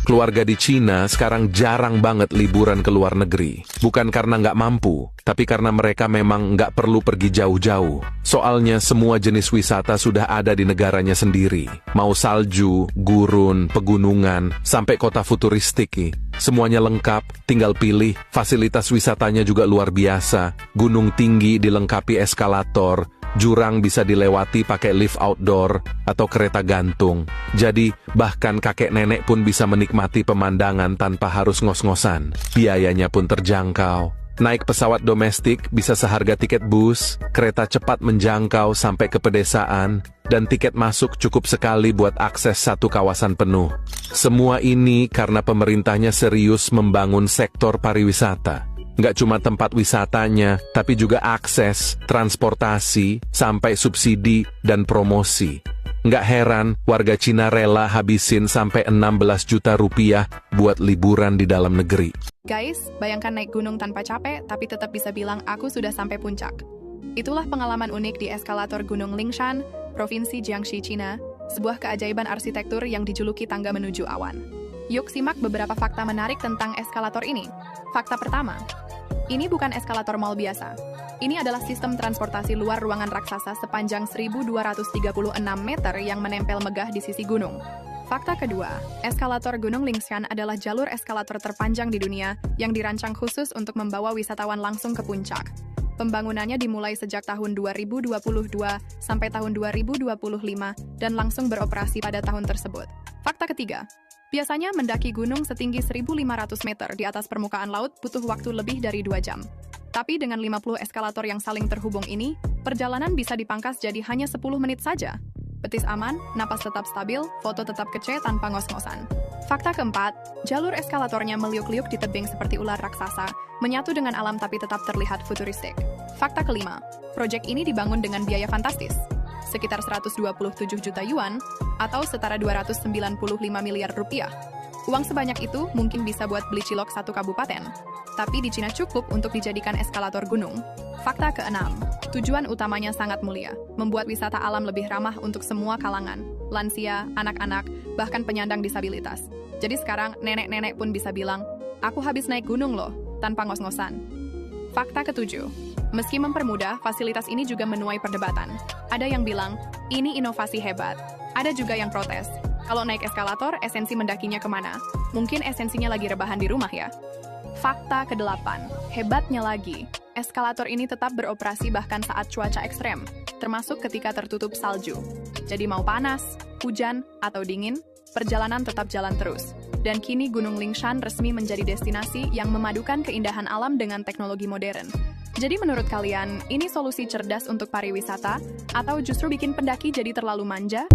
Keluarga di Cina sekarang jarang banget liburan ke luar negeri. Bukan karena nggak mampu, tapi karena mereka memang nggak perlu pergi jauh-jauh. Soalnya semua jenis wisata sudah ada di negaranya sendiri. Mau salju, gurun, pegunungan, sampai kota futuristik. Semuanya lengkap, tinggal pilih. Fasilitas wisatanya juga luar biasa. Gunung tinggi dilengkapi eskalator. Jurang bisa dilewati pakai lift outdoor atau kereta gantung. Jadi, bahkan kakek nenek pun bisa menikmati pemandangan tanpa harus ngos-ngosan. Biayanya pun terjangkau. Naik pesawat domestik bisa seharga tiket bus, kereta cepat menjangkau sampai ke pedesaan, dan tiket masuk cukup sekali buat akses satu kawasan penuh. Semua ini karena pemerintahnya serius membangun sektor pariwisata. Nggak cuma tempat wisatanya, tapi juga akses, transportasi, sampai subsidi dan promosi. Nggak heran, warga Cina rela habisin sampai 16 juta rupiah buat liburan di dalam negeri. Guys, bayangkan naik gunung tanpa capek, tapi tetap bisa bilang aku sudah sampai puncak. Itulah pengalaman unik di eskalator Gunung Lingshan, Provinsi Jiangxi, Cina, sebuah keajaiban arsitektur yang dijuluki tangga menuju awan. Yuk simak beberapa fakta menarik tentang eskalator ini. Fakta pertama, ini bukan eskalator mall biasa. Ini adalah sistem transportasi luar ruangan raksasa sepanjang 1236 meter yang menempel megah di sisi gunung. Fakta kedua, eskalator Gunung Lingshan adalah jalur eskalator terpanjang di dunia yang dirancang khusus untuk membawa wisatawan langsung ke puncak. Pembangunannya dimulai sejak tahun 2022 sampai tahun 2025 dan langsung beroperasi pada tahun tersebut. Fakta ketiga, biasanya mendaki gunung setinggi 1.500 meter di atas permukaan laut butuh waktu lebih dari 2 jam. Tapi dengan 50 eskalator yang saling terhubung ini, perjalanan bisa dipangkas jadi hanya 10 menit saja. Betis aman, napas tetap stabil, foto tetap kece tanpa ngos-ngosan. Fakta keempat, jalur eskalatornya meliuk-liuk di tebing seperti ular raksasa, menyatu dengan alam tapi tetap terlihat futuristik. Fakta kelima, proyek ini dibangun dengan biaya fantastis, sekitar 127 juta yuan, atau setara 295 miliar rupiah. Uang sebanyak itu mungkin bisa buat beli cilok satu kabupaten, tapi di Cina cukup untuk dijadikan eskalator gunung. Fakta keenam, tujuan utamanya sangat mulia, membuat wisata alam lebih ramah untuk semua kalangan, lansia, anak-anak, bahkan penyandang disabilitas. Jadi sekarang nenek-nenek pun bisa bilang, aku habis naik gunung loh, tanpa ngos-ngosan. Fakta ketujuh, meski mempermudah, fasilitas ini juga menuai perdebatan. Ada yang bilang, ini inovasi hebat. Ada juga yang protes. Kalau naik eskalator, esensi mendakinya kemana? Mungkin esensinya lagi rebahan di rumah ya. Fakta kedelapan, hebatnya lagi, eskalator ini tetap beroperasi bahkan saat cuaca ekstrem, termasuk ketika tertutup salju. Jadi mau panas, hujan, atau dingin, perjalanan tetap jalan terus. Dan kini Gunung Lingshan resmi menjadi destinasi yang memadukan keindahan alam dengan teknologi modern. Jadi menurut kalian, ini solusi cerdas untuk pariwisata, atau justru bikin pendaki jadi terlalu manja?